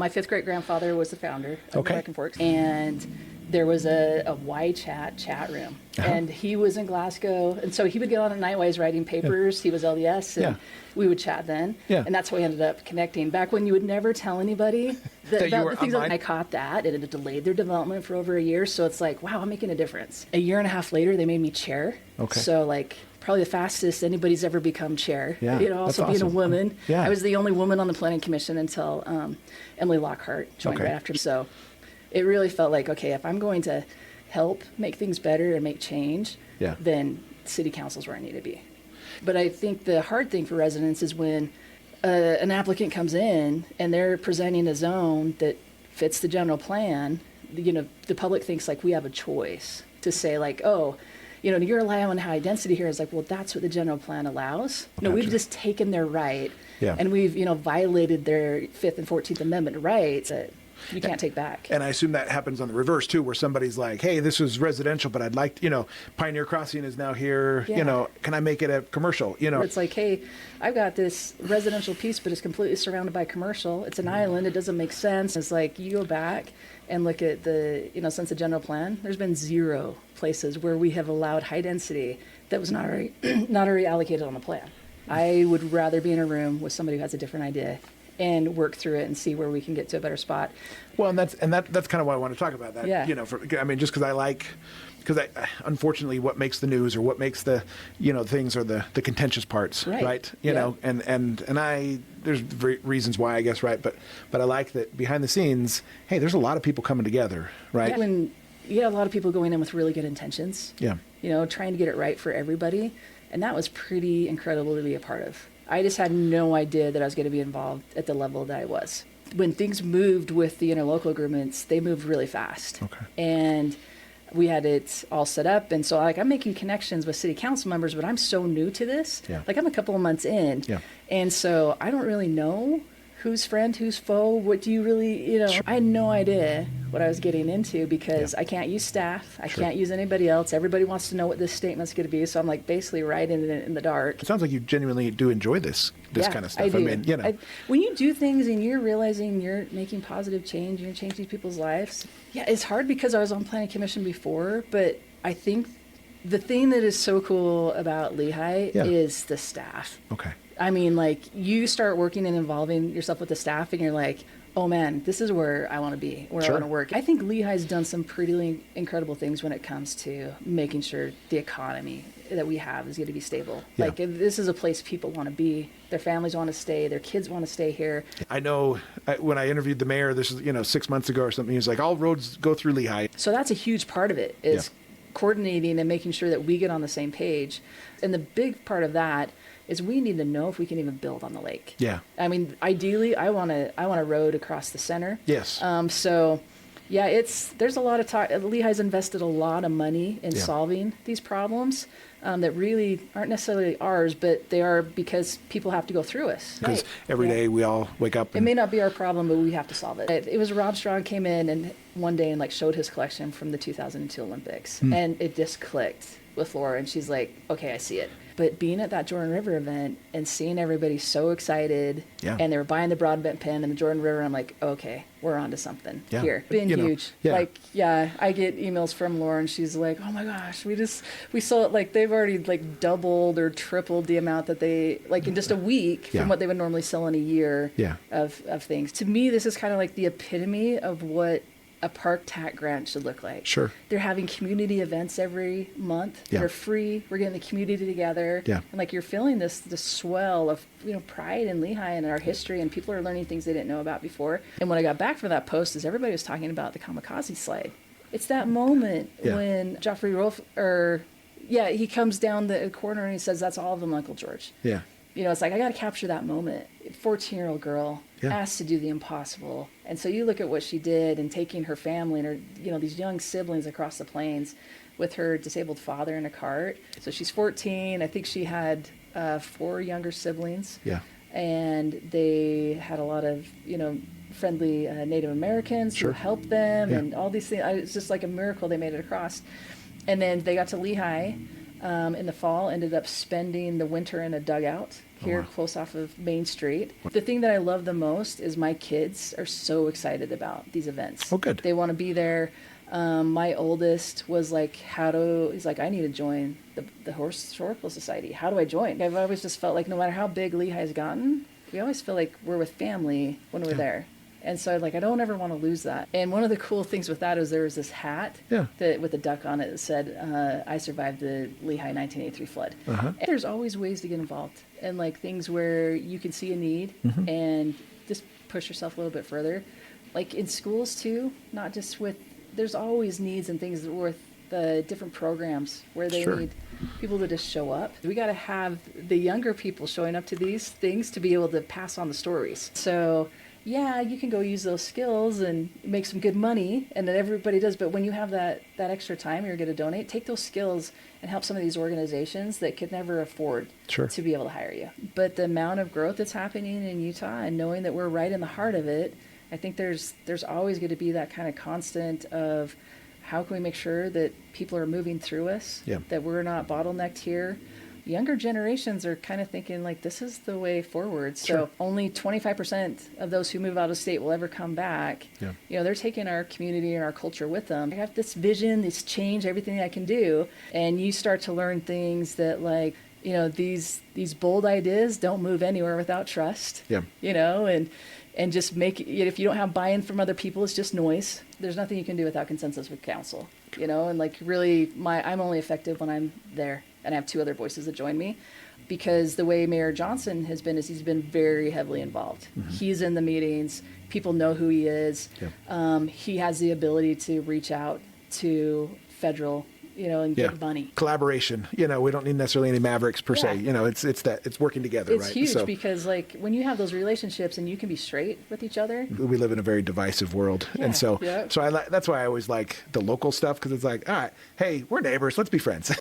My fifth great grandfather was the founder of the American Forks, and there was a chat room, and he was in Glasgow, and so he would get on at night while he was writing papers. He was LDS, and we would chat then, and that's how we ended up connecting. Back when you would never tell anybody about the things. I caught that, and it delayed their development for over a year. So it's like, wow, I'm making a difference. A year and a half later, they made me chair. So like, probably the fastest anybody's ever become chair. Also being a woman. I was the only woman on the planning commission until Emily Lockhart joined right after. So it really felt like, okay, if I'm going to help make things better and make change, then city council's where I need to be. But I think the hard thing for residents is when an applicant comes in and they're presenting a zone that fits the general plan, the public thinks like we have a choice to say like, oh, you're allowing high density here. It's like, well, that's what the general plan allows. No, we've just taken their right, and we've, violated their 5th and 14th Amendment rights that you can't take back. And I assume that happens on the reverse too, where somebody's like, hey, this was residential, but I'd like, Pioneer Crossing is now here, can I make it a commercial, It's like, hey, I've got this residential piece, but it's completely surrounded by commercial. It's an island. It doesn't make sense. It's like, you go back and look at the, since the general plan, there's been 0 places where we have allowed high density that was not already, not already allocated on the plan. I would rather be in a room with somebody who has a different idea and work through it and see where we can get to a better spot. Well, and that's kind of why I want to talk about that. Just because unfortunately what makes the news or what makes the things are the contentious parts, right? And there's reasons why, I guess, right? But I like that behind the scenes, hey, there's a lot of people coming together, right? When you have a lot of people going in with really good intentions, trying to get it right for everybody, and that was pretty incredible to be a part of. I just had no idea that I was going to be involved at the level that I was. When things moved with the interlocal agreements, they moved really fast. And we had it all set up. And so I'm making connections with city council members, but I'm so new to this. Like I'm a couple of months in. And so I don't really know who's friend, who's foe, what do you really, I had no idea what I was getting into because I can't use staff. I can't use anybody else. Everybody wants to know what this statement's going to be. So I'm like basically right in the dark. It sounds like you genuinely do enjoy this kind of stuff. I do. When you do things and you're realizing you're making positive change, you're changing people's lives. Yeah, it's hard because I was on planning commission before, but I think the thing that is so cool about Lehi is the staff. I mean, like, you start working and involving yourself with the staff, and you're like, oh, man, this is where I want to be, where I want to work. I think Lehi's done some pretty incredible things when it comes to making sure the economy that we have is going to be stable. Like, this is a place people want to be. Their families want to stay. Their kids want to stay here. I know when I interviewed the mayor, this is, 6 months ago or something, he was like, all roads go through Lehi. So that's a huge part of it, is coordinating and making sure that we get on the same page. And the big part of that is we need to know if we can even build on the lake. I mean, ideally, I want a road across the center. So, there's a lot of talk. Lehi's invested a lot of money in solving these problems that really aren't necessarily ours, but they are because people have to go through us. Because every day we all wake up. It may not be our problem, but we have to solve it. It was Rob Strong came in and one day and showed his collection from the 2002 Olympics, and it just clicked with Laura, and she's like, okay, I see it. But being at that Jordan River event and seeing everybody so excited, and they were buying the Broadbent pen and the Jordan River, I'm like, okay, we're onto something here. Been huge. I get emails from Laura, and she's like, oh my gosh, we sold it, they've already doubled or tripled the amount that they, in just a week from what they would normally sell in a year of things. To me, this is kind of the epitome of what a park TAC grant should look like. They're having community events every month. They're free. We're getting the community together. And you're feeling this swell of pride in Lehi and our history, and people are learning things they didn't know about before. And when I got back from that post, is everybody was talking about the kamikaze slide. It's that moment when Joffrey Rolfe, he comes down the corner and he says, "That's all of them, Uncle George." It's like, I got to capture that moment. 14-year-old girl asked to do the impossible. And so you look at what she did and taking her family and her, these young siblings across the plains with her disabled father in a cart. So she's 14. I think she had 4 younger siblings. And they had a lot of, friendly Native Americans who helped them and all these things. It's just like a miracle they made it across. And then they got to Lehi in the fall, ended up spending the winter in a dugout here close off of Main Street. The thing that I love the most is my kids are so excited about these events. Oh, good. They want to be there. My oldest was like, he's like, I need to join the Historical Society. How do I join? I've always just felt like no matter how big Lehi has gotten, we always feel like we're with family when we're there. And so like, I don't ever want to lose that. And one of the cool things with that is there was this hat that with a duck on it that said, I survived the Lehi 1983 flood. And there's always ways to get involved and like things where you can see a need and just push yourself a little bit further. Like in schools too, not just with, there's always needs and things with the different programs where they need people to just show up. We got to have the younger people showing up to these things to be able to pass on the stories. So yeah, you can go use those skills and make some good money, and then everybody does. But when you have that extra time you're going to donate, take those skills and help some of these organizations that could never afford to be able to hire you. But the amount of growth that's happening in Utah and knowing that we're right in the heart of it, I think there's always going to be that kind of constant of how can we make sure that people are moving through us, that we're not bottlenecked here. Younger generations are kind of thinking like this is the way forward. So only 25% of those who move out of state will ever come back. You know, they're taking our community and our culture with them. I have this vision, this change, everything I can do. And you start to learn things that like, you know, these bold ideas don't move anywhere without trust. You know, and just make it, if you don't have buy-in from other people, it's just noise. There's nothing you can do without consensus with council, you know, and like really I'm only effective when I'm there. And I have 2 other voices that join me because the way Mayor Johnson has been is he's been very heavily involved. He's in the meetings. People know who he is. He has the ability to reach out to federal, you know, and get money. Collaboration. You know, we don't need necessarily any mavericks per se. You know, it's working together, right? It's huge because like when you have those relationships and you can be straight with each other. We live in a very divisive world. And so that's why I always like the local stuff because it's like, all right, hey, we're neighbors. Let's be friends.